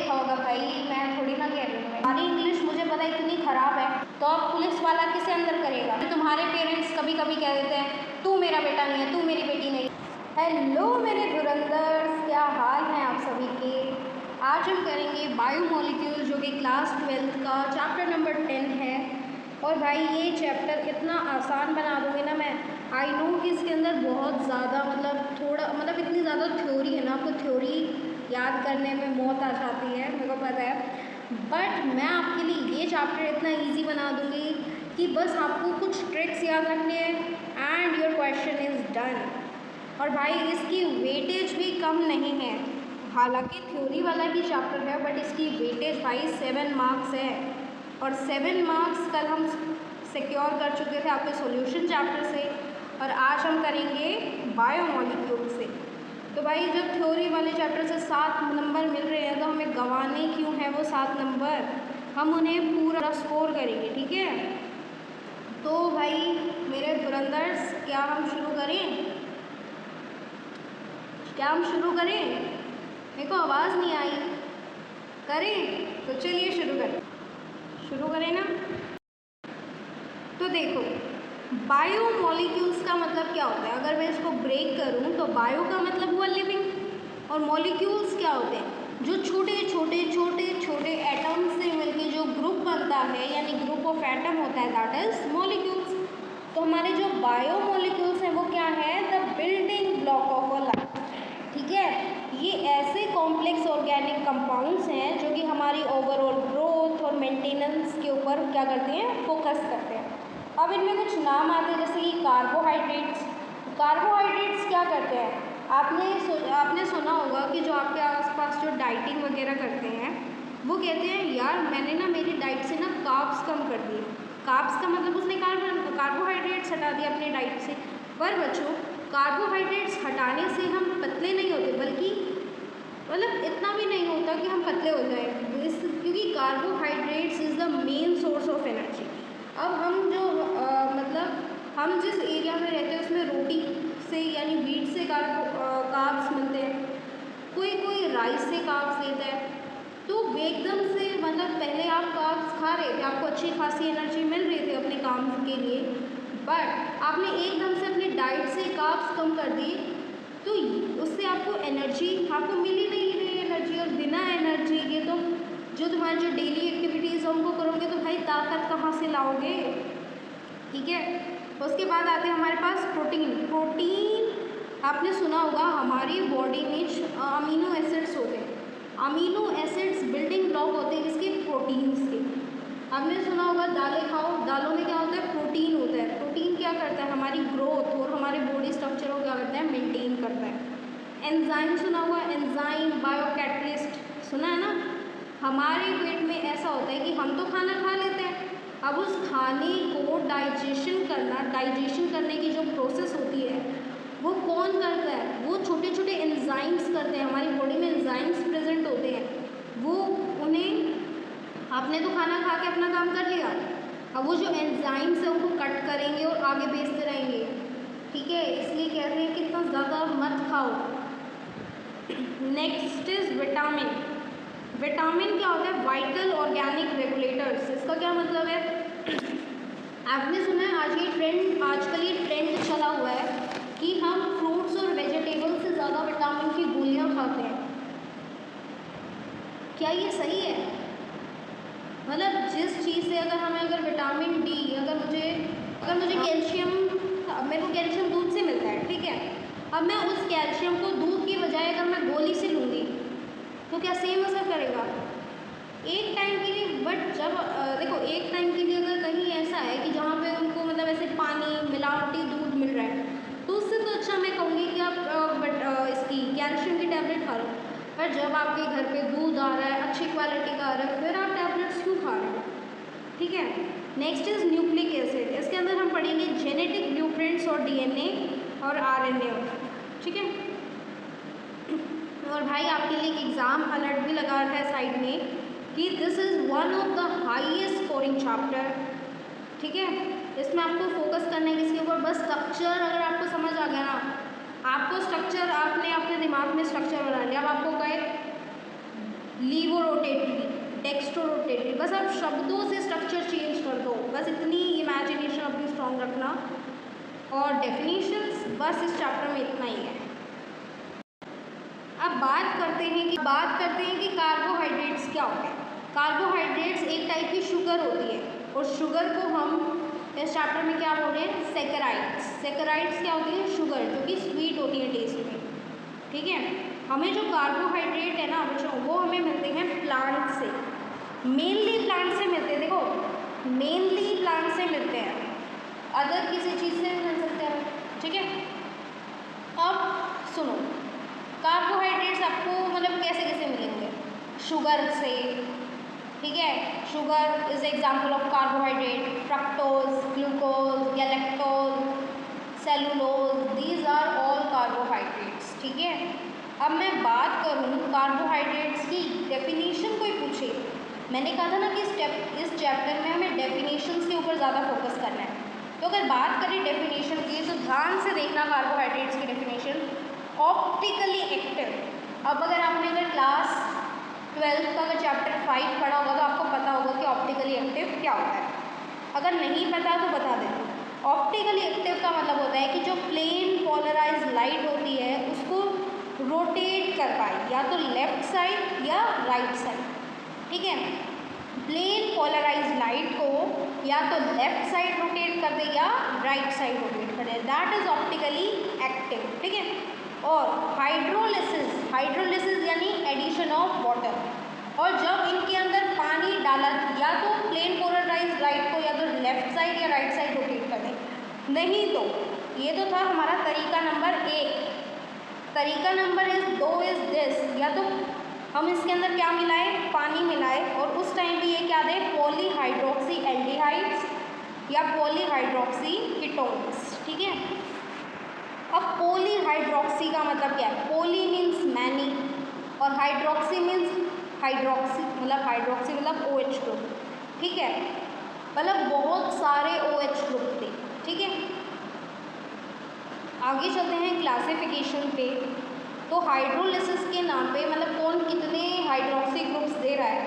देखा होगा भाई, मैं थोड़ी ना कह रही हूँ। हमारी इंग्लिश मुझे पता है इतनी ख़राब है, तो अब पुलिस वाला किसे अंदर करेगा? तुम्हारे पेरेंट्स कभी कभी कह देते हैं तू मेरा बेटा नहीं है, तू मेरी बेटी नहीं। हेलो मेरे धुरंधर्स, क्या हाल हैं आप सभी के। आज हम करेंगे बायोमोलिक्यूल्स, जो कि क्लास 12th का चैप्टर नंबर 10 है। और भाई ये चैप्टर इतना आसान बना दूँगी ना मैं। आई नो कि इसके अंदर बहुत ज़्यादा मतलब इतनी ज़्यादा थ्योरी है ना, आपको थ्योरी याद करने में मौत आ जाती है, मेरे को पता है। बट मैं आपके लिए ये चैप्टर इतना इजी बना दूँगी कि बस आपको कुछ ट्रिक्स याद रखने हैं and your question is done. और भाई इसकी वेटेज भी कम नहीं है, हालांकि थ्योरी वाला ही चैप्टर है, बट इसकी वेटेज भाई 7 मार्क्स है। और 7 मार्क्स कल हम सिक्योर कर चुके थे आपके सॉल्यूशन चैप्टर से, और आज हम करेंगे बायोमोलिक्यूल से। तो भाई जब थ्योरी वाले चैप्टर से 7 नंबर मिल रहे हैं तो हमें गंवाने क्यों हैं वो 7 नंबर, हम उन्हें पूरा स्कोर करेंगे, ठीक है। तो भाई मेरे धुरंधर्स, क्या हम शुरू करें? मेरे को आवाज़ नहीं आई। करें? तो चलिए शुरू करें ना। तो देखो, बायोमोलिक्यूल्स का मतलब क्या होता है? अगर मैं इसको ब्रेक करूं तो बायो का मतलब हुआ लिविंग, और मॉलिक्यूल्स क्या होते हैं? जो छोटे छोटे एटम से मिलके जो ग्रुप बनता है, यानी ग्रुप ऑफ एटम होता है, दैट इज मॉलिक्यूल्स। तो हमारे जो बायोमोलिक्यूल्स हैं वो क्या है? The building block of a life, ठीक है। ये ऐसे कॉम्प्लेक्स ऑर्गेनिक कंपाउंड्स हैं जो कि हमारी ओवरऑल ग्रोथ और मेंटेनेंस के ऊपर क्या करते हैं? फोकस करते हैं। अब इनमें कुछ नाम आते हैं, जैसे कि कार्बोहाइड्रेट्स। कार्बोहाइड्रेट्स क्या करते हैं? आपने सुना होगा कि जो आपके आसपास जो डाइटिंग वगैरह करते हैं वो कहते हैं यार मैंने ना मेरी डाइट से ना कार्ब्स कम कर दिए। कार्ब्स का मतलब उसने कार्बोहाइड्रेट्स हटा दिया अपने डाइट से। पर बच्चों, कार्बोहाइड्रेट्स हटाने से हम पतले नहीं होते, बल्कि मतलब इतना भी नहीं होता कि हम पतले हो जाएं, क्योंकि carbohydrates is the main source of energy. अब हम जिस एरिया में रहते हैं उसमें रोटी से यानी व्हीट से कार्ब्स मिलते हैं, कोई राइस से कार्ब्स लेता है। तो एकदम से मतलब पहले आप कार्ब्स खा रहे थे, आपको अच्छी खासी एनर्जी मिल रही थी अपने काम के लिए, बट आपने एकदम से अपनी डाइट से कार्ब्स कम कर दिए, तो उससे आपको मिल ही नहीं रही एनर्जी। और बिना एनर्जी के तो जो तुम्हारी जो डेली एक्टिविटीज़ उनको करोगे तो भाई ताकत कहाँ से लाओगे, ठीक है। उसके बाद आते हैं हमारे पास प्रोटीन। आपने सुना होगा हमारी बॉडी में अमीनो एसिड्स होते हैं। अमीनो एसिड्स बिल्डिंग ब्लॉक होते हैं किसके? प्रोटीन्स के। आपने सुना होगा दालें खाओ, दालों में क्या होता है? प्रोटीन होता है। प्रोटीन क्या करता है? हमारी ग्रोथ और हमारे बॉडी स्ट्रक्चर को क्या करता है? मेंटेन करता है। एंजाइम सुना हुआ? एंजाइम बायो कैटलिस्ट सुना है ना। हमारे पेट में ऐसा होता है कि हम तो खाना खा लेते हैं, अब उस खाने को डाइजेशन करने की जो प्रोसेस होती है वो कौन करता है? वो छोटे छोटे एंजाइम्स करते हैं। हमारी बॉडी में एंजाइम्स प्रेजेंट होते हैं, वो उन्हें आपने तो खाना खा के अपना काम कर लिया, अब वो जो एंजाइम्स है उनको कट करेंगे और आगे भेजते रहेंगे, ठीक है। इसलिए कहते हैं कि इतना ज़्यादा मत खाओ। Next is vitamin. विटामिन क्या होता है? Vital organic regulators. इसका क्या मतलब है? आपने सुना है आजकल ये ट्रेंड चला हुआ है कि हम फ्रूट्स और वेजिटेबल्स से ज़्यादा विटामिन की गोलियां खाते हैं। क्या ये सही है? मतलब जिस चीज़ से अगर विटामिन डी, अगर मुझे कैल्शियम, मेरे को कैल्शियम दूध से मिलता है, ठीक है। अब मैं उस कैल्शियम को दूध की बजाय अगर मैं गोली से लूँगी तो क्या सेम असर करेगा? एक टाइम के लिए, बट जब देखो एक टाइम के लिए अगर कहीं ऐसा है कि जहाँ पे उनको मतलब ऐसे पानी मिलावटी दूध मिल रहा है, तो उससे तो अच्छा मैं कहूँगी कि आप इसकी कैल्शियम की टैबलेट खा लो। पर जब आपके घर पे दूध आ रहा है, अच्छी क्वालिटी का आ रहा है, फिर आप टैबलेट्स क्यों खा रहे हो, ठीक है। Next is nucleic acid. इसके अंदर हम पढ़ेंगे जेनेटिक ब्लूप्रिंट्स और डीएनए और आरएनए, ठीक है। और भाई आपके लिए एक एग्ज़ाम अलर्ट भी लगा रखा है साइड में कि this is one of the highest scoring chapter, ठीक है। इसमें आपको फोकस करना है किसके ऊपर? बस स्ट्रक्चर अगर आपको समझ आ गया ना, आपको स्ट्रक्चर, आपने अपने दिमाग में स्ट्रक्चर बना लिया, अब आपको कहे लीवोरोटेटरी, डेक्स्ट्रोरोटेटरी, बस आप शब्दों से स्ट्रक्चर चेंज कर दो, बस इतनी इमेजिनेशन अपनी स्ट्रॉन्ग रखना। और डेफिनेशंस बस इस चैप्टर में इतना ही है। अब बात करते हैं कि कार्बोहाइड्रेट्स क्या होते हैं। कार्बोहाइड्रेट्स एक टाइप की शुगर होती है और शुगर को हम इस चैप्टर में क्या बोल रहे हैं, सेकेराइड्स। सेकेराइड्स क्या होती है, शुगर जो कि स्वीट होती है टेस्ट में, ठीक है। हमें जो कार्बोहाइड्रेट है ना बच्चों, वो हमें मिलते हैं प्लांट से, मेनली प्लांट से मिलते हैं। देखो मेनली प्लांट से मिलते हैं, अदर किसी चीज़ से भी मिल सकते हैं, ठीक है। अब सुनो, कार्बोहाइड्रेट्स आपको मतलब कैसे कैसे मिलेंगे, शुगर से, ठीक है। Sugar is example of carbohydrate, fructose, glucose, galactose, cellulose, these are all carbohydrates, ठीक है। अब मैं बात करूँ कार्बोहाइड्रेट्स की डेफिनेशन, कोई पूछे, मैंने कहा था ना कि इस चैप्टर में हमें डेफिनेशंस के ऊपर ज़्यादा फोकस करना है। तो अगर बात करें डेफिनेशन की तो ध्यान से देखना कार्बोहाइड्रेट्स की डेफिनेशन। ऑप्टिकली एक्टिव, अब अगर क्लास 12 का अगर चैप्टर 5 पढ़ा होगा तो आपको पता होगा कि ऑप्टिकली एक्टिव क्या होता है। अगर नहीं पता तो बता देता हूँ। ऑप्टिकली एक्टिव का मतलब होता है कि जो प्लेन पोलराइज लाइट होती है उसको रोटेट कर पाए, या तो लेफ्ट साइड या राइट साइड, ठीक है। प्लेन पोलराइज लाइट को या तो लेफ्ट साइड रोटेट कर दे या राइट साइड रोटेट कर दे, दैट इज ऑप्टिकली एक्टिव, ठीक है। और हाइड्रोलिसिस यानी एडिशन ऑफ वाटर, और जब इनके अंदर पानी डाला, या तो प्लेन पोलराइज लाइट को या तो लेफ्ट साइड या राइट साइड रोटेट कर दें, नहीं तो ये तो था हमारा तरीका नंबर 1। तरीका नंबर 2 इज दिस, या तो हम इसके अंदर क्या मिलाए, पानी मिलाए, और उस टाइम पे ये क्या दे, पॉलीहाइड्रोक्सी एल्डिहाइड्स या पॉलीहाइड्रोक्सी कीटोन्स, ठीक है। अब पॉलीहाइड्रोक्सी का मतलब क्या है, पॉली मीन्स मैनी और हाइड्रोक्सी मीन्स हाइड्रोक्सी मतलब OH ग्रुप, ठीक है, मतलब बहुत सारे OH ग्रुप थे, ठीक है। आगे चलते हैं क्लासिफिकेशन पे। तो हाइड्रोलिसिस के नाम पे मतलब कौन कितने हाइड्रोक्सी ग्रुप्स दे रहा है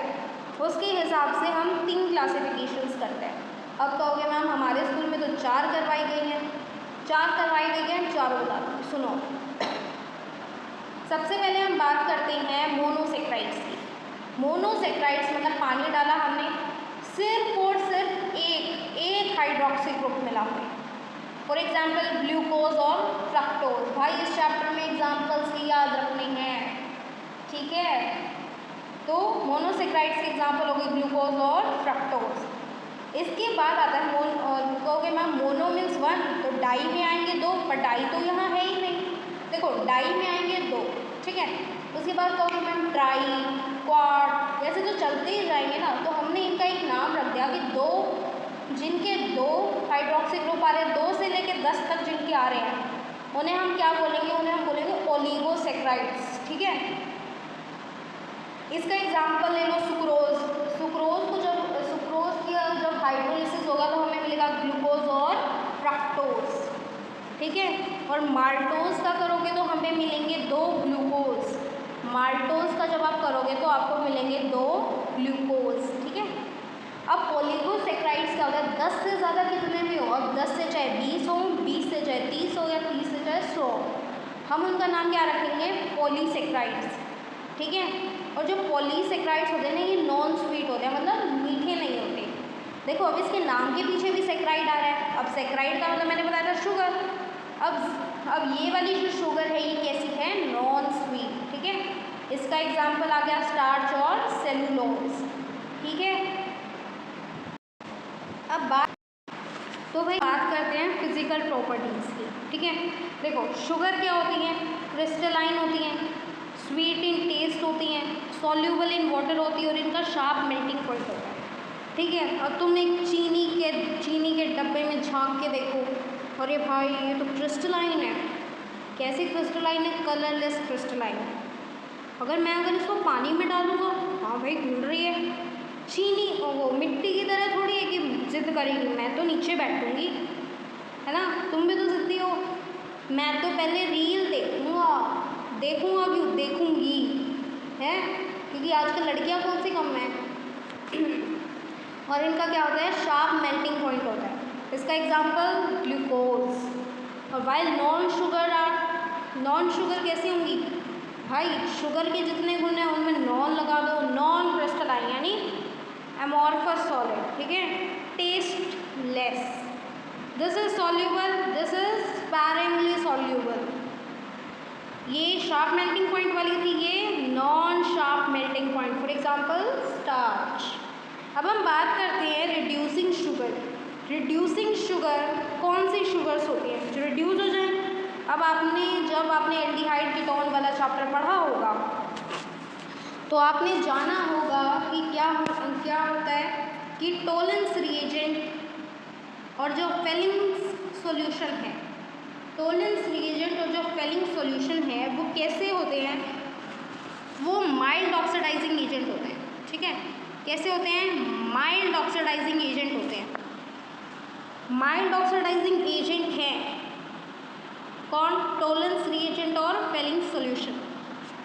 उसके हिसाब से हम 3 क्लासिफिकेशंस करते हैं। अब कहोगे मैम हमारे स्कूल में तो 4 करवाई गई हैं, 4 करवाई गई हैं, चारों बता दो, सुनो। सबसे पहले हम बात करते हैं मोनोसेक्राइड्स की। मोनोसेक्राइड्स मतलब पानी डाला हमने, सिर्फ और सिर्फ एक हाइड्रोक्सी ग्रुप मिला हुआ है, फॉर एग्जाम्पल ग्लूकोज और फ्रक्टोज। भाई इस चैप्टर में एग्जाम्पल्स भी याद रखने हैं, ठीक है। तो मोनोसेक्राइड्स के एग्जाम्पल हो गए ग्लूकोज और फ्रक्टोज। इसके बाद आता है कहोगे मैम मोनो मीन्स 1, तो डाई में आएंगे 2, पर डाई तो यहाँ है ही नहीं, देखो डाई में आएंगे 2, ठीक है। उसके बाद कहोगे मैम ट्राई, क्वाड, वैसे तो चलते ही जाएंगे ना, तो हमने इनका एक नाम रख दिया कि जिनके 2 हाइड्रोक्सी ग्रुप आ रहे हैं, 2 से लेकर 10 तक जिनके आ रहे हैं, उन्हें हम क्या बोलेंगे, उन्हें हम बोलेंगे ओलिगोसेक्राइड्स, ठीक है। इसका एग्जाम्पल ले लो सुक्रोज को जब हाइड्रोलिसिस होगा तो हमें मिलेगा ग्लूकोज और फ्रक्टोज, ठीक है। और माल्टोज का करोगे तो हमें मिलेंगे 2 ग्लूकोज, माल्टोज का जब आप करोगे तो आपको मिलेंगे 2 ग्लूकोज, ठीक है। अब ओलिगोसेक्राइड्स क्या होता है, 10 से ज़्यादा कितने भी हो, अब 10 से चाहे 20 हो, 20 से चाहे 30 हो, या 30 से चाहे 100, हम उनका नाम क्या रखेंगे, पॉलीसेक्राइड्स, ठीक है। और जो पॉलीसेक्राइड्स होते हैं ना, ये नॉन स्वीट होते हैं, मतलब मीठे नहीं होते। देखो अब इसके नाम के पीछे भी सेक्राइड आ रहा है, अब सेक्राइड का मतलब मैंने बताया था शुगर, अब ये वाली जो शुगर है ये कैसी है, नॉन स्वीट, ठीक है। इसका एग्जाम्पल आ गया स्टार्च और सेलुलोज, ठीक है। अब बात करते हैं फिजिकल प्रॉपर्टीज़ की, ठीक है। देखो शुगर क्या होती हैं, क्रिस्टलाइन होती हैं, स्वीट इन टेस्ट होती हैं, सॉल्यूबल इन वाटर होती है, और इनका शार्प मेल्टिंग पॉइंट होता है, ठीक है। अब तुम एक चीनी के डब्बे में झांक के देखो, अरे भाई ये तो क्रिस्टलाइन है, कैसी क्रिस्टलाइन है, कलरलेस क्रिस्टलाइन। अगर इसको पानी में डालूंगा, हाँ भाई घुल रही है, चीनी वो मिट्टी की तरह थोड़ी है कि जिद करेगी, मैं तो नीचे बैठूंगी, है ना, तुम भी तो जिद्दी हो, मैं तो पहले रील देखूंगी है, क्योंकि आजकल लड़कियां कौन सी कम हैं और इनका क्या होता है, शार्प मेल्टिंग पॉइंट होता है। इसका एग्जांपल ग्लूकोज। और वाइल नॉन शुगर कैसी होंगी भाई, शुगर के जितने गुण हैं उनमें नॉन लगा दो, नॉन क्रिस्टलाइन यानी एमॉर्फस सॉलिड, ठीक है। Tasteless, this is soluble, this is sparingly soluble. ये शार्प मेल्टिंग पॉइंट वाली थी, ये non sharp melting point, for example starch. अब हम बात करते हैं रिड्यूसिंग शुगर। रिड्यूसिंग शुगर कौन सी शुगर्स होती हैं जो रिड्यूस हो जाए। अब जब आपने एल्डिहाइड कीटोन वाला चैप्टर पढ़ा होगा तो आपने जाना होगा कि क्या होता है कि टोलेंस रिएजेंट और जो फेलिंग सॉल्यूशन है, टोलेंस रिएजेंट और जो फेलिंग सॉल्यूशन है वो कैसे होते हैं, वो माइल्ड ऑक्सीडाइजिंग एजेंट होते हैं, ठीक है। कैसे होते हैं, माइल्ड ऑक्सीडाइजिंग एजेंट होते हैं। माइल्ड ऑक्सीडाइजिंग एजेंट है कौन, टोलेंस रिएजेंट और फेलिंग सॉल्यूशन।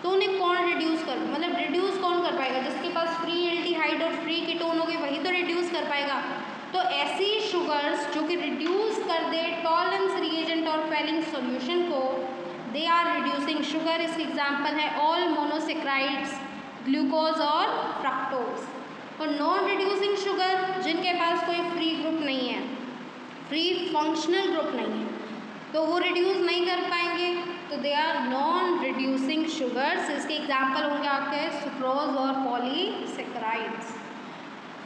तो उन्हें कौन रिड्यूस कौन कर पाएगा, जिसके पास फ्री एल्डिहाइड और फ्री कीटोन होगी वही तो रिड्यूस कर पाएगा। तो ऐसी शुगर्स जो कि रिड्यूस कर दे टोलेंस रिएजेंट और फेलिंग सॉल्यूशन को, दे आर रिड्यूसिंग शुगर। इसके एग्जांपल है ऑल मोनोसेक्राइड्स, ग्लूकोज और फ्रक्टोज। और नॉन रिड्यूसिंग शुगर जिनके पास कोई फ्री ग्रुप नहीं है, फ्री फंक्शनल ग्रुप नहीं है, तो वो रिड्यूस नहीं कर पाएंगे, तो they are non reducing sugars. इसके एग्जांपल होंगे आपके सुक्रोज और पॉलीसेक्राइड्स।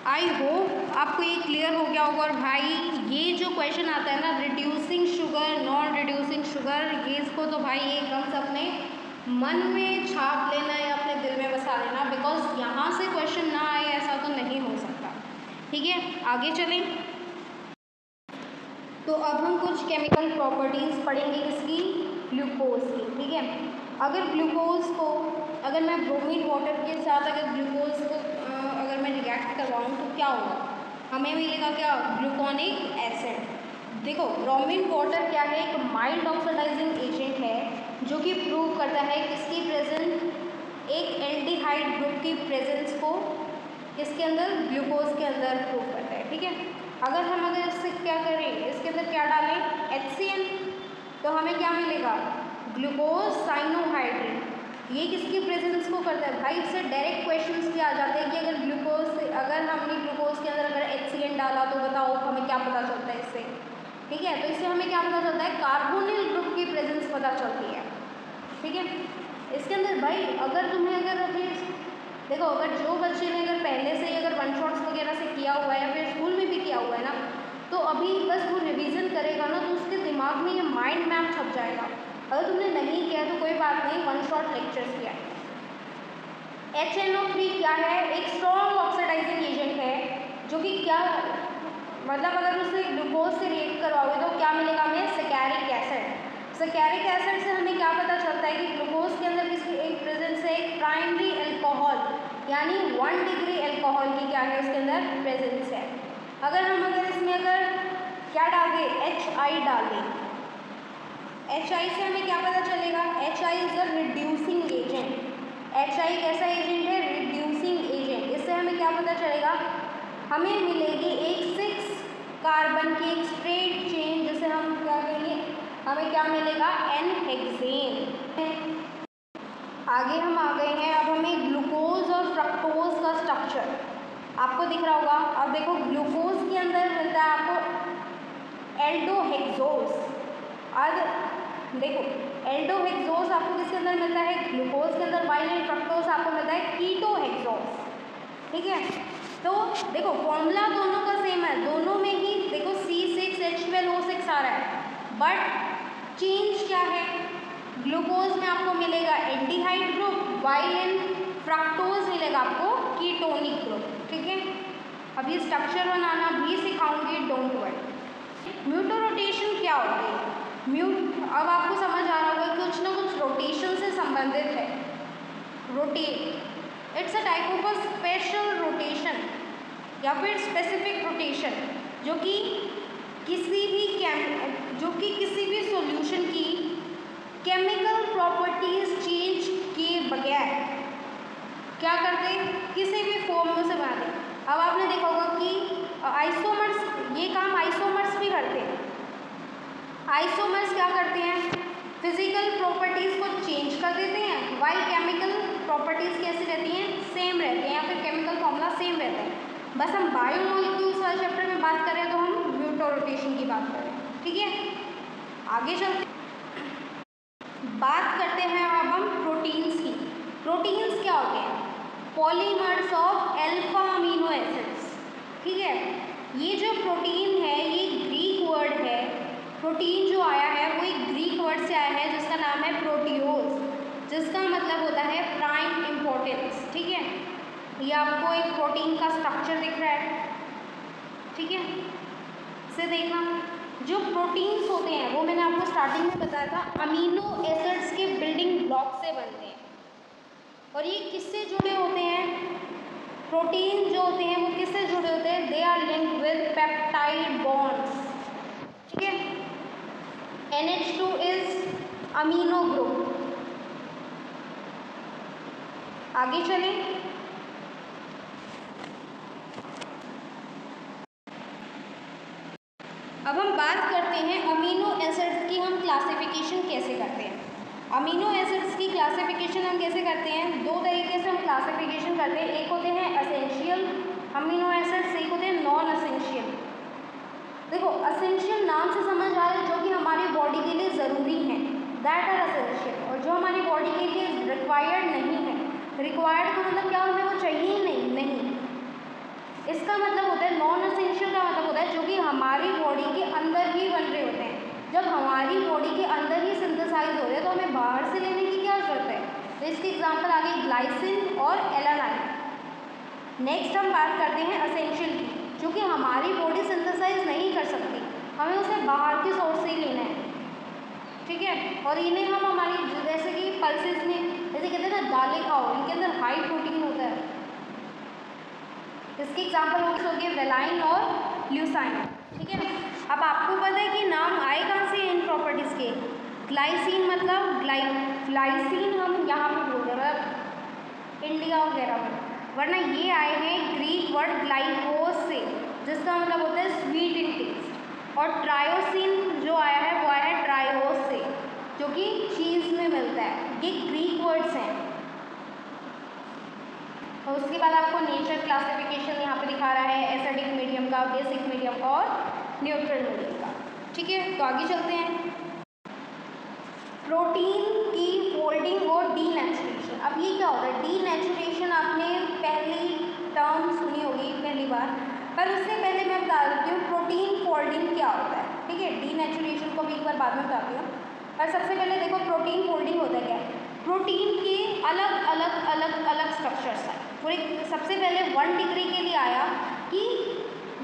आई होप आपको ये क्लियर हो गया होगा। और भाई ये जो क्वेश्चन आता है ना, reducing sugar, non reducing sugar, ये इसको तो भाई एकदम से अपने मन में छाप लेना या अपने दिल में बसा लेना, बिकॉज यहाँ से क्वेश्चन ना आए ऐसा तो नहीं हो सकता, ठीक है। आगे चलें तो अब हम कुछ केमिकल प्रॉपर्टीज़ पढ़ेंगे किसकी, ग्लूकोज की, ठीक है। अगर मैं ब्रोमीन वाटर के साथ अगर ग्लूकोज को अगर मैं रिएक्ट करवाऊँ तो क्या होगा, हमें मिलेगा क्या, ग्लूकोनिक एसिड। देखो ब्रोमीन वाटर क्या है, एक माइल्ड ऑक्सीडाइजिंग एजेंट है जो कि प्रूव करता है किसकी प्रेजेंस, एक एल्डिहाइड ग्रुप की प्रेजेंस को इसके अंदर, ग्लूकोज के अंदर प्रूव करता है, ठीक है। अगर इससे क्या करें, इसके अंदर क्या डालें, HCl, तो हमें क्या मिलेगा, ग्लूकोज साइनोहाइड्रेट। ये किसकी प्रेजेंस को करता है भाई, इससे डायरेक्ट क्वेश्चंस क्या आ जाते हैं कि अगर हमने ग्लूकोज के अंदर अगर HCl डाला तो बताओ हमें क्या पता चलता है इससे, ठीक है। तो इससे हमें क्या पता चलता है, कार्बोनिल ग्रुप की प्रेजेंस पता चलती है, ठीक है। इसके अंदर भाई अभी देखो, अगर जो बच्चे ने अगर पहले से ही अगर वन शॉट्स वगैरह से किया हुआ है या फिर स्कूल में भी किया हुआ है ना, तो अभी बस वो रिवीजन करेगा ना तो उसके दिमाग में ये माइंड मैप छप जाएगा। अगर तुमने नहीं किया तो कोई बात नहीं, वन शॉट लेक्चर्स किया है। HNO3 क्या है, एक स्ट्रॉन्ग ऑक्सीडाइजिंग एजेंट है जो कि क्या अगर उसे ग्लूकोज से रिएक्ट करवाओगे तो क्या मिलेगा हमें, सेकेरिक एसिड। सेकेरिक एसिड से हमें क्या पता चलता है कि ग्लूकोज के अंदर किसकी एक प्रेजेंस है, एक प्राइमरी अल्कोहल यानी 1 डिग्री अल्कोहल की क्या है उसके अंदर प्रेजेंस है। अगर इसमें क्या डाल दें, HI डाल दें, HI से हमें क्या पता चलेगा, HI is a reducing agent. HI कैसा एजेंट है, रिड्यूसिंग एजेंट। इससे हमें क्या पता चलेगा, हमें मिलेगी एक 6 कार्बन की एक स्ट्रेट चेन, जिसे हम क्या कहेंगे, हमें क्या मिलेगा, N-हेक्सेन। आगे हम आ गए हैं, अब हमें ग्लूकोज और फ्रक्टोज का स्ट्रक्चर आपको दिख रहा होगा। अब देखो ग्लूकोज के अंदर मिलता है आपको एल्डोहेक्सोज। अब देखो एल्डोहेक्सोज आपको किसके अंदर मिलता है, ग्लूकोज के अंदर, वाइल एंड फ्रक्टोज आपको मिलता है कीटोहेक्सोज, ठीक है। तो देखो फॉर्मूला दोनों का सेम है, दोनों में ही देखो C6H12O6 आ रहा है, बट चेंज क्या है, ग्लूकोज में आपको मिलेगा aldehyde group, while and fructose मिलेगा आपको कीटोनिक ग्रुप, ठीक है। अब ये स्ट्रक्चर बनाना भी सिखाऊंगी, डोंट वरी। म्यूटोरोटेशन क्या होती है, अब आपको समझ आ रहा होगा कुछ ना कुछ रोटेशन से संबंधित है। Rotate, it's a type of a special rotation या फिर स्पेसिफिक रोटेशन जो कि किसी भी सॉल्यूशन की केमिकल प्रॉपर्टीज चेंज किए बगैर क्या करते, किसी भी फॉर्म में उसे बना दें। अब आपने देखा होगा कि आइसोमर्स, ये काम आइसोमर्स भी करते हैं। आइसोमर्स क्या करते हैं, फिजिकल प्रॉपर्टीज़ को चेंज कर देते हैं, वाइल केमिकल प्रॉपर्टीज़ कैसी रहती हैं, सेम रहती हैं, या फिर केमिकल फॉर्मूला सेम रहता है। बस हम बायोमोलिक्यूल्स वाले चैप्टर में बात करें तो हम म्यूटो रोटेशन की बात करें, ठीक है। आगे चलते बात करते हैं अब हम प्रोटीन्स की। प्रोटीन्स क्या होते हैं, polymers of alpha amino acids, ठीक है। ये जो प्रोटीन है ये ग्रीक वर्ड है, प्रोटीन जो आया है वो एक ग्रीक वर्ड से आया है जिसका नाम है प्रोटियोज, जिसका मतलब होता है प्राइम इम्पोर्टेंस, ठीक है। ये आपको एक प्रोटीन का स्ट्रक्चर दिख रहा है, ठीक है, इसे देखा। जो प्रोटीन्स होते हैं वो मैंने आपको स्टार्टिंग में बताया था अमीनो एसिड्स के बिल्डिंग ब्लॉक से बनते हैं, और ये किससे जुड़े होते हैं, प्रोटीन जो होते हैं वो किससे जुड़े होते हैं, they are linked with peptide bonds, ठीक है। NH2 is amino group. आगे चलें, अब हम बात करते हैं अमीनो एसिड्स की, हम क्लासिफिकेशन कैसे करते हैं। अमीनो एसिड्स की क्लासिफिकेशन हम कैसे करते हैं, दो तरीके से हम क्लासिफिकेशन करते हैं, एक होते हैं असेंशियल अमीनो एसिड्स, एक होते हैं नॉन असेंशियल। देखो असेंशियल नाम से समझ आ रहा है जो कि हमारी बॉडी के लिए ज़रूरी है, दैट आर असेंशियल, और जो हमारी बॉडी के लिए रिक्वायर्ड नहीं है, रिक्वायर्ड का मतलब क्या होता है, वो चाहिए ही नहीं। इसका मतलब होता है नॉन असेंशियल का मतलब होता है जो कि हमारी बॉडी के अंदर ही बन रहे होते हैं। जब हमारी बॉडी के अंदर ही सिंथेसाइज हो रहे हैं तो हमें बाहर से लेने की क्या जरूरत है। तो इसकी एग्जांपल आ गई ग्लाइसिन और एलानाइन। नेक्स्ट हम बात करते हैं असेंशियल की, जो कि हमारी बॉडी सिंथेसाइज नहीं कर सकती, हमें उसे बाहर के सोर्स से ही लेना है, ठीक है। और इन्हें हम हमारी जैसे कि पल्सेस में जैसे कहते हैं ना दालें खाओ, इनके अंदर हाई प्रोटीन होता है, इसकी एग्जाम्पल हो गए वेलाइन और ल्यूसाइन, ठीक है। अब आपको पता है कि नाम आए कहाँ से इन प्रॉपर्टीज़ के, ग्लाइसिन मतलब ग्लाइसिन हम यहाँ पे बोल रहे हैं इंडिया वगैरह में, वरना ये आए हैं ग्रीक वर्ड ग्लाइकोस से, जिसका मतलब होता है स्वीट इन टेस्ट, और ट्रायोसिन जो आया है वो आया है ट्रायोस से, जो कि चीज़ में मिलता है। ये ग्रीक वर्ड्स हैं। और उसके बाद आपको नेचर क्लासिफिकेशन यहाँ पे दिखा रहा है, एसिडिक मीडियम का, बेसिक मीडियम और न्यूट्रल मीडियम का, ठीक है। तो आगे चलते हैं, प्रोटीन की फोल्डिंग और डीनेचुरेशन। अब ये क्या होता है, डीनेचुरेशन आपने पहली टर्म सुनी होगी पहली बार, पर उससे पहले मैं बता देती हूँ प्रोटीन फोल्डिंग क्या होता है, ठीक है। डीनेचुरेशन को भी एक बार बाद में बताती हूँ, पर सबसे पहले देखो प्रोटीन फोल्डिंग होता है क्या है। प्रोटीन के अलग अलग स्ट्रक्चर्स हैं। पूरे सबसे पहले 1 डिग्री के लिए आया कि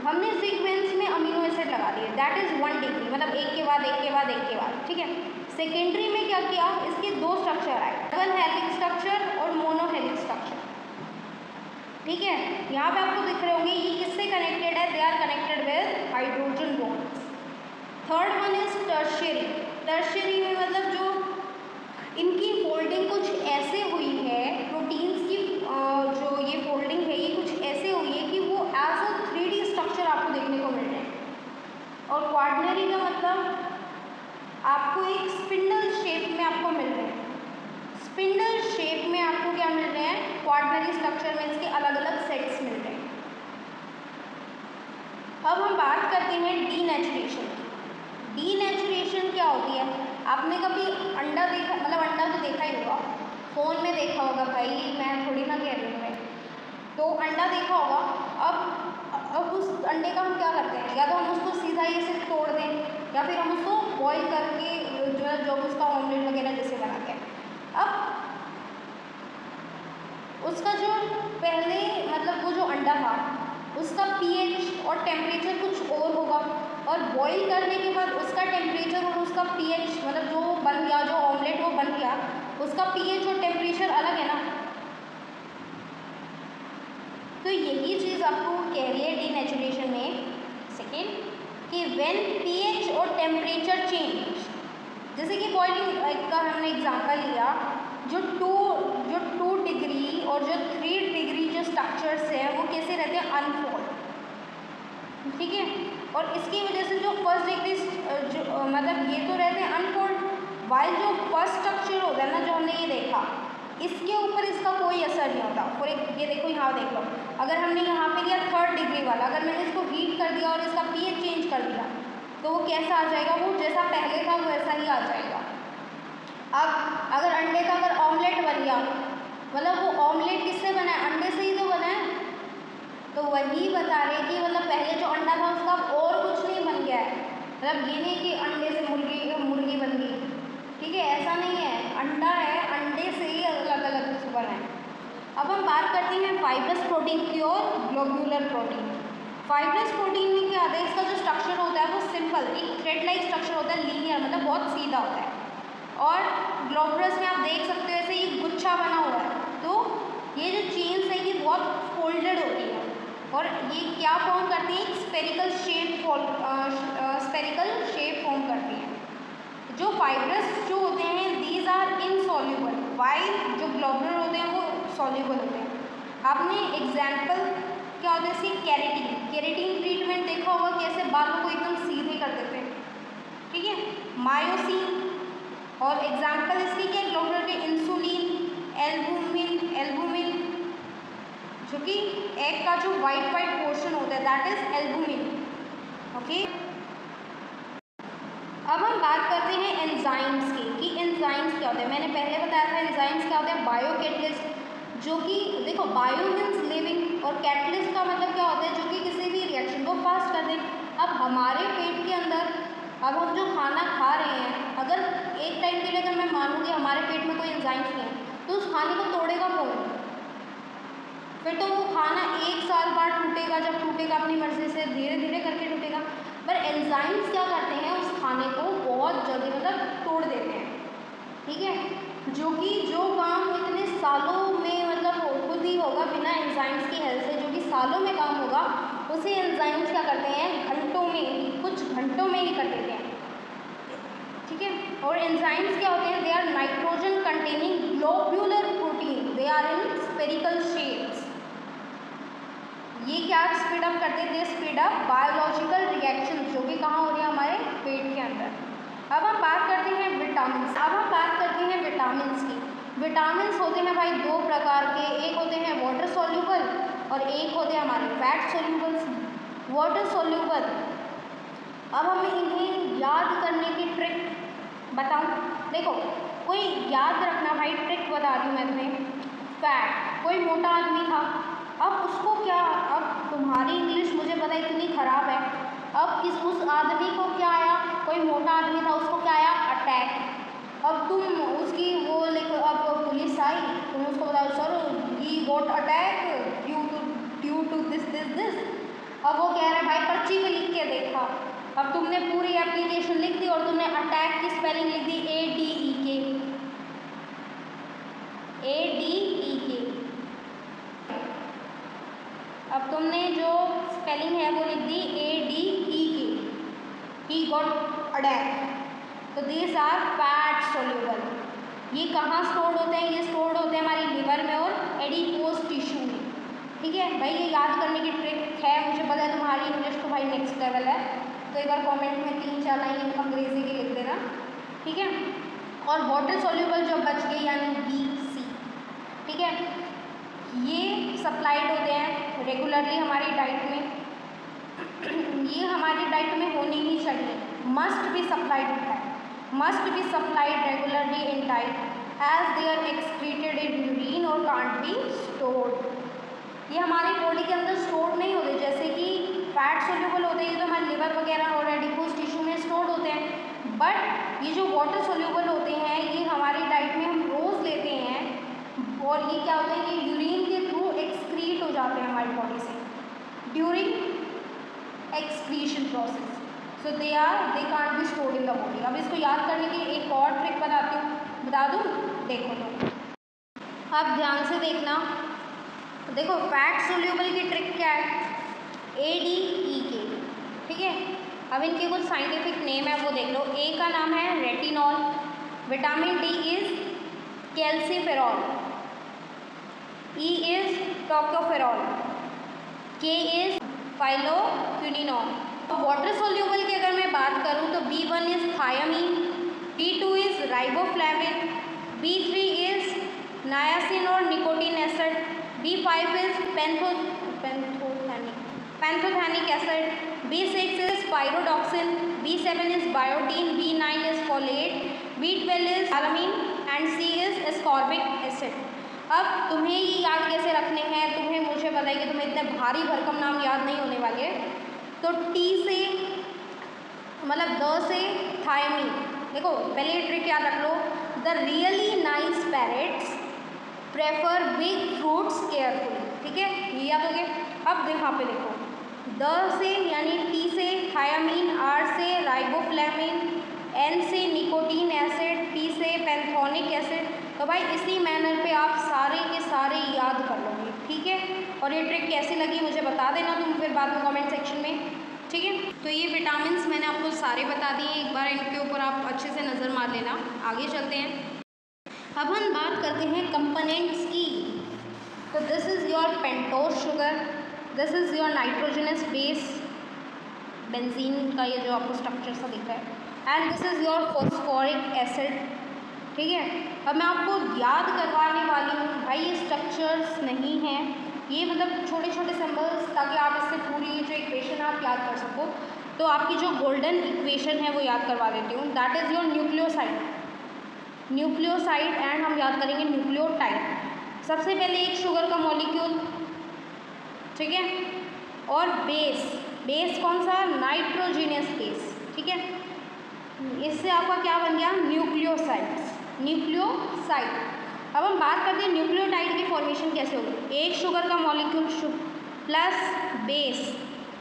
हमने सीक्वेंस में अमीनो एसिड लगा दिए, दैट इज़ 1 डिग्री, मतलब एक के बाद एक के बाद एक के बाद, ठीक है। सेकेंडरी में क्या किया, इसके 2 स्ट्रक्चर आए, डबल हेलिक्स स्ट्रक्चर और मोनोहेलिक्स स्ट्रक्चर, ठीक है। यहाँ पे आपको दिख रहे होंगे ये किससे कनेक्टेड है, they are connected with hydrogen bonds. Third one is tertiary. Tertiary में मतलब जो इनकी फोल्डिंग कुछ ऐसे हुई है, प्रोटीन्स की जो ये फोल्डिंग है ये कुछ ऐसे हुई है कि वो एज अ 3D स्ट्रक्चर आपको देखने को मिल रहे हैं। और क्वार्टनरी का मतलब आपको एक स्पिंडल शेप में आपको मिल रहे हैं, स्पिंडल शेप में आपको क्या मिल रहे हैं, क्वार्टनरी स्ट्रक्चर में इसके अलग अलग सेट्स मिल रहे हैं। अब हम बात करते हैं डीनेचुरेशन की। डीनेचुरेशन क्या होती है, आपने कभी अंडा देखा, मतलब अंडा तो देखा ही होगा, फ़ोन में देखा होगा भाई, मैं थोड़ी ना कह रही हूँ मैं, तो अंडा देखा होगा। अब उस अंडे का हम क्या करते हैं, या तो हम उसको सीधा ही से तोड़ दें, या फिर हम उसको बॉईल करके जो है जो उसका ऑमलेट वगैरह जैसे बनाते हैं। अब उसका जो पहले मतलब वो जो अंडा था उसका pH और टेम्परेचर कुछ और होगा, और बॉईल करने के बाद उसका टेम्परेचर और उसका pH मतलब जो बन गया, जो ऑमलेट वो बन गया, उसका pH और टेम्परेचर अलग है ना। तो यही चीज़ आपको कह रही है डीनेचुरेशन में सेकेंड, कि व्हेन pH और टेम्परेचर चेंज, जैसे कि बॉइलिंग का हमने एग्जांपल लिया, जो 2 डिग्री और जो 3 डिग्री जो स्ट्रक्चर्स हैं वो कैसे रहते हैं, अनफोल्ड, ठीक है। और इसकी वजह से जो फर्स्ट डिग्री मतलब ये तो रहते हैं अनफोल्ड, वाइल जो फर्स्ट स्ट्रक्चर होता है ना, जो हमने ये देखा, इसके ऊपर इसका कोई असर नहीं होता। फॉर ये देखो यहाँ देख लो, अगर हमने यहाँ पे लिया 3rd डिग्री वाला, अगर मैंने इसको हीट कर दिया और इसका pH चेंज कर दिया तो वो कैसा आ जाएगा, वो जैसा पहले था वो वैसा ही आ जाएगा। अब अगर अंडे का अगर ऑमलेट बन गया, मतलब वो ऑमलेट किससे बना है, अंडे से ही तो बना है, तो वही बता रहे कि मतलब पहले जो अंडा था उसका और कुछ नहीं बन गया है, मतलब ये नहीं कि अंडे से मुर्गी बन गई, ठीक है, ऐसा नहीं है, अंडा है, अंडे से ही अलग अलग बना है। अब हम बात करते हैं फाइब्रस प्रोटीन की और ग्लोब्यूलर प्रोटीन। फाइब्रस प्रोटीन में क्या आता है, इसका जो स्ट्रक्चर होता है वो सिंपल एक थ्रेड लाइक स्ट्रक्चर होता है, लीनियर मतलब बहुत सीधा होता है, और ग्लोबुलस में आप देख सकते हो ऐसे ये गुच्छा बना हुआ है, तो ये जो चेन्स है ये बहुत फोल्डेड होती है और ये क्या फॉर्म करती हैं, स्पेरिकल शेप फॉर्म करती हैं। जो फाइब्रस जो होते हैं दीज आर इनसॉल्यूबल, वाइल जो ग्लोबुलर होते हैं वो सॉल्यूबल होते हैं। आपने एग्जाम्पल क्या होता है इसकी, केरेटिन ट्रीटमेंट देखा होगा, कैसे बालों को एकदम सीधे कर देते हैं, ठीक है। मायोसिन, और एग्जाम्पल इसकी क्या, ग्लोबुलर के इंसुलिन, एल्बुमिन, जो कि एग का जो वाइट पोर्शन होता है दैट इज एल्बुमिन, ओके। अब हम बात करते हैं एंजाइम्स की, कि एंजाइम्स क्या होते हैं। मैंने पहले बताया था एंजाइम्स क्या होते हैं, बायो कैटलिस्ट, जो कि देखो बायो मीन्स लिविंग और कैटलिस्ट का मतलब क्या होता है, जो कि किसी भी रिएक्शन को फास्ट कर दें। अब हमारे पेट के अंदर अब हम जो खाना खा रहे हैं, अगर एक टाइम के लिए अगर मैं मानूँ कि हमारे पेट में कोई एंजाइम्स नहीं है तो उस खाने को तोड़ेगा कौन, फिर तो वो खाना 1 साल बाद टूटेगा, जब टूटेगा अपनी मर्जी से धीरे धीरे करके टूटेगा। पर एंजाइम्स क्या करते हैं, उस खाने को बहुत जल्दी मतलब तोड़ देते हैं, ठीक है, जो कि जो काम इतने सालों में मतलब खुद ही होगा बिना एंजाइम्स की हेल्प से, जो कि सालों में काम होगा, उसे एंजाइम्स क्या करते हैं, घंटों में, कुछ घंटों में ही कर देते हैं, ठीक है। और एंजाइम्स क्या होते हैं, they are nitrogen containing globular protein, they are in spherical shapes. ये क्या स्पीड अप करते हैं, they speed up biological reaction, जो कि कहाँ हो रही है, हमारे पेट के अंदर। अब हम बात करते हैं विटामिन्स। अब हम बात करते हैं विटामिन्स की। विटामिन्स होते हैं भाई 2 प्रकार के, एक होते हैं वाटर सॉल्यूबल और एक होते हैं हमारे फैट सॉल्यूबल्स। वाटर सॉल्यूबल, अब हमें इन्हें याद करने की ट्रिक बताऊं, देखो कोई याद रखना भाई, ट्रिक बता रही हूँ मैं तुम्हें। फैट, कोई मोटा आदमी था, अब उसको क्या, अब तुम्हारी इंग्लिश मुझे पता इतनी ख़राब है, अब उस आदमी को क्या आया, कोई मोटा आदमी था उसको क्या आया, अटैक। अब तुम उसकी वो लेकर, अब पुलिस आई, तुम उसको बताओ sir he got attack due to this. अब वो कह रहा है भाई पर्ची पे लिख के देखा, अब तुमने पूरी एप्लीकेशन लिख दी और तुमने अटैक की स्पेलिंग लिख दी ADEK। अब तुमने जो स्पेलिंग है वो लिख दी ADEK, ही गॉट अटैक। तो दीज आर फैट सॉल्यूबल। ये कहाँ स्टोर्ड होते हैं, ये स्टोर्ड होते हैं हमारी लिवर में और एडिपोज टिश्यू में, ठीक है भाई। ये याद करने की ट्रिक है, मुझे पता है तुम्हारी इंग्लिश तो भाई नेक्स्ट लेवल है, तो एक बार कमेंट में 3-4 लाइन अंग्रेजी की लिख देना, ठीक है। और वाटर सॉल्यूबल जो बच गई यानी BC, ठीक है, ये सप्लाइड होते हैं रेगुलरली हमारी डाइट में। ये हमारी डाइट में होनी ही चाहिए, must be supplied regularly in diet as they are excreted in urine और कांट बी स्टोर्ड। ये हमारी बॉडी के अंदर स्टोर नहीं होते, जैसे कि फैट सोल्यूबल होते हैं ये तो हमारे लिवर वगैरह और एडिपोज टिश्यू में स्टोर्ड होते हैं, बट ये जो वाटर सोल्यूबल होते हैं ये हमारी डाइट में हम रोज़ लेते हैं और ये क्या होते हैं, ये यूरिन के थ्रू एक्सक्रीट हो जाते हैं हमारी बॉडी से during excretion process, so they can't be stored in the body. अब इसको याद करने की एक और ट्रिक बता दूँ, देखो तो अब ध्यान से देखना, देखो फैट सोल्यूबल की ट्रिक क्या है, ADEK, ठीक है। अब इनके कुछ साइंटिफिक नेम है वो देख लो। A का नाम है retinol, vitamin D is calciferol, E is tocopherol, K is phylloquinone। Water soluble की अगर मैं बात करूँ तो B1 is thiamine, B2 is riboflavin, B3 is niacin और nicotine acid, B5 is pantothenic acid, B6 is pyridoxine, B7 is biotin, B9 is folate, B12 is thiamine and C is ascorbic acid. अब तुम्हें ये याद कैसे रखने हैं, तुम्हें मुझे पता है कि तुम्हें इतने भारी भरकम नाम याद नहीं होने वाले, तो टी से मतलब द से थायमीन। देखो पहले ट्रिक याद रख लो, the really nice parrots prefer big fruits carefully, ठीक है, ये याद हो गया। अब यहाँ पे देखो, द से यानी टी से थायामीन, आर से राइबोफ्लेविन, एन से निकोटीन एसिड, पी से पैंथोनिक एसिड। तो भाई इसी मैनर पे आप सारे के सारे याद कर लोगे, ठीक है। और ये ट्रिक कैसी लगी मुझे बता देना तुम फिर बाद में कमेंट सेक्शन में, ठीक है। तो ये विटामिन्स मैंने आपको सारे बता दिए, एक बार इनके ऊपर आप अच्छे से नज़र मार लेना। आगे चलते हैं, अब हम बात करते हैं कंपोनेंट्स की। तो this is your pentose sugar, this is your nitrogenous base, benzene का ये जो आपको स्ट्रक्चर सा दिख रहा है, and this is your phosphoric acid, ठीक है। अब मैं आपको याद करवाने वाली हूँ भाई, ये स्ट्रक्चर्स नहीं हैं, ये मतलब छोटे छोटे सिंबल्स, ताकि आप इससे पूरी जो इक्वेशन आप याद कर सको। तो आपकी जो गोल्डन इक्वेशन है वो याद करवा देती हूँ, that is your nucleoside, nucleoside and हम याद करेंगे न्यूक्लियोटाइड। सबसे पहले एक शुगर का मॉलिक्यूल, ठीक है, और बेस, बेस कौन सा, नाइट्रोजीनियस बेस, ठीक है। इससे आपका क्या बन गया, न्यूक्लियोसाइड्स, न्यूक्लियोसाइड। अब हम बात करते हैं न्यूक्लियोटाइड की फॉर्मेशन कैसे होगी। एक शुगर का molecule plus base,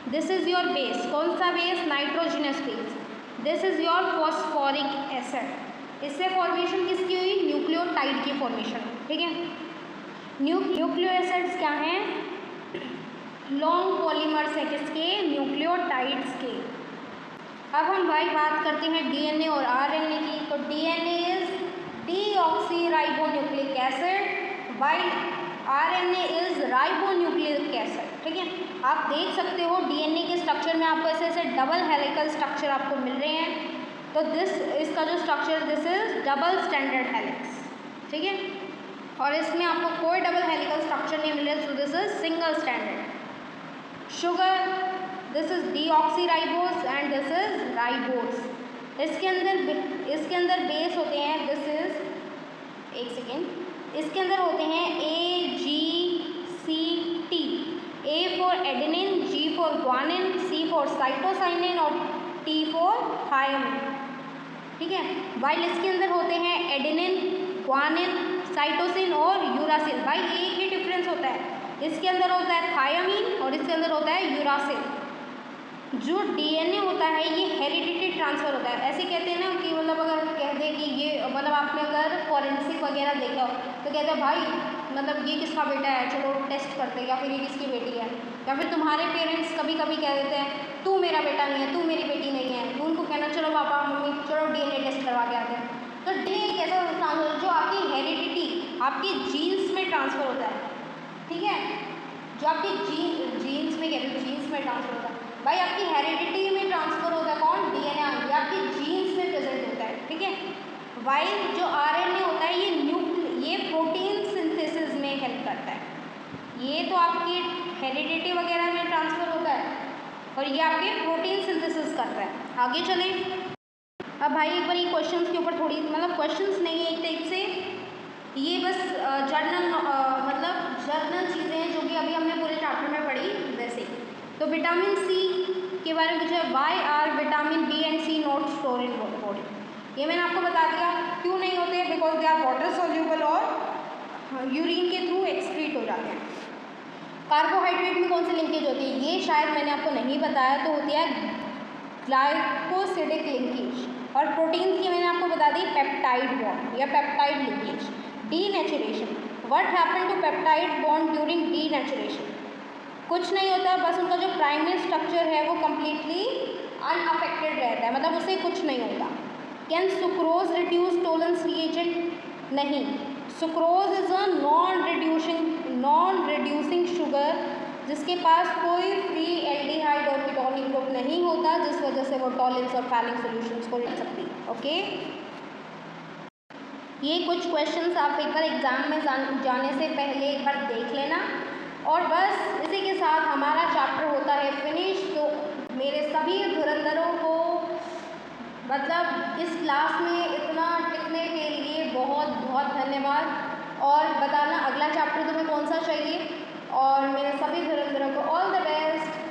this is your base, कौन सा base, nitrogenous base, this is your phosphoric acid. इससे फॉर्मेशन किसकी हुई, न्यूक्लियोटाइड की फॉर्मेशन, ठीक है। न्यूक्लियो एसिड्स क्या हैं, लॉन्ग पॉलीमर्स है किसके, न्यूक्लियोटाइड्स के। अब हम भाई बात करते हैं डीएनए और आरएनए की। तो DNA is deoxyribonucleic acid while RNA is ribonucleic acid, ठीक है। आप देख सकते हो डीएनए के स्ट्रक्चर में आपको ऐसे ऐसे डबल हेलिकल स्ट्रक्चर आपको मिल रहे हैं। तो इसका जो structure, this is double standard helix, ठीक है। और इसमें आपको कोई डबल हेलिकल स्ट्रक्चर नहीं मिल रहा, so this is single standard. Sugar, this is deoxyribose and this is ribose. इसके अंदर बेस होते हैं, दिस इज, एक सेकेंड, इसके अंदर होते हैं A G C T, A for adenine, G for guanine, C for cytosine और T फॉर थायमिन, ठीक है। वाइल इसके अंदर होते हैं एडेनिन, ग्वानिन, साइटोसिन और यूरासिल। भाई एक ही डिफरेंस होता है, इसके अंदर होता है थायमिन और इसके अंदर होता है यूरासिल। जो डीएनए होता है ये हेरिडिटी ट्रांसफ़र होता है। ऐसे कहते हैं ना कि मतलब अगर कह दे कि ये मतलब आपने अगर फॉरेंसिक वगैरह देखा हो तो कहते हैं भाई मतलब ये किसका बेटा है, चलो टेस्ट करते हैं, या फिर ये किसकी बेटी है। या फिर तुम्हारे पेरेंट्स कभी कभी कह देते हैं तू मेरा बेटा नहीं है, तू मेरी बेटी नहीं है, तो उनको कहना चलो पापा मम्मी चलो डीएनए टेस्ट करवा के आते हैं। तो डीएनए एक ऐसा स्थान है जो आपकी हेरिडिटी, आपके जीन्स में ट्रांसफ़र होता है, ठीक है। जो आपकी जीन्स में कहते हैं, जीन्स में ट्रांसफ़र होता है भाई, आपकी हेरिडिटी में ट्रांसफ़र होता है कौन, डीएनए, ये आपकी जीन्स में प्रेजेंट होता है, ठीक है। वाइल जो आरएनए होता है ये प्रोटीन सिंथेसिस में हेल्प करता है। ये तो आपकी हेरिडिटी वगैरह में ट्रांसफ़र होता है और ये आपके प्रोटीन सिंथेसिस करता है। आगे चलें, अब भाई एक बार ये क्वेश्चंस के ऊपर थोड़ी मतलब क्वेश्चंस नहीं है एक टाइप से, ये बस जर्नल चीज़ें हैं जो कि अभी हमने पूरे चैप्टर में पढ़ी वैसे। तो विटामिन सी के बारे में पूछा, why are vitamin B and C not store in body. ये मैंने आपको बता दिया क्यों नहीं होते, because they are water soluble और यूरिन के थ्रू एक्सक्रीट हो जाते हैं। कार्बोहाइड्रेट में कौन सी लिंकेज होती है, ये शायद मैंने आपको नहीं बताया, तो होती है ग्लाइकोसिडिक लिंकेज। और प्रोटीन की मैंने आपको बता दी पेप्टाइड बॉन्ड या peptide linkage. Denaturation, what happen to peptide bond during denaturation, कुछ नहीं होता, बस उनका जो प्राइमरी स्ट्रक्चर है वो कम्प्लीटली अनअफेक्टेड रहता है, मतलब उससे कुछ नहीं होता। Can sucrose reduce Tollens reagent, नहीं, sucrose is a non reducing sugar, जिसके पास कोई फ्री एल्डिहाइड और कीटोनिक ग्रुप नहीं होता, जिस वजह से वो टॉलिन्स और फैलिंग सॉल्यूशंस को ले सकती है। ओके, ये कुछ क्वेश्चंस आप एक बार एग्जाम में जाने से पहले एक बार देख लेना। और बस इसी के साथ हमारा चैप्टर होता है फिनिश। तो मेरे सभी धुरंधरों को मतलब इस क्लास में इतना टिकने के लिए बहुत बहुत धन्यवाद। और बताना अगला चैप्टर तुम्हें कौन सा चाहिए। और मेरे सभी धुरंधरों को ऑल द बेस्ट।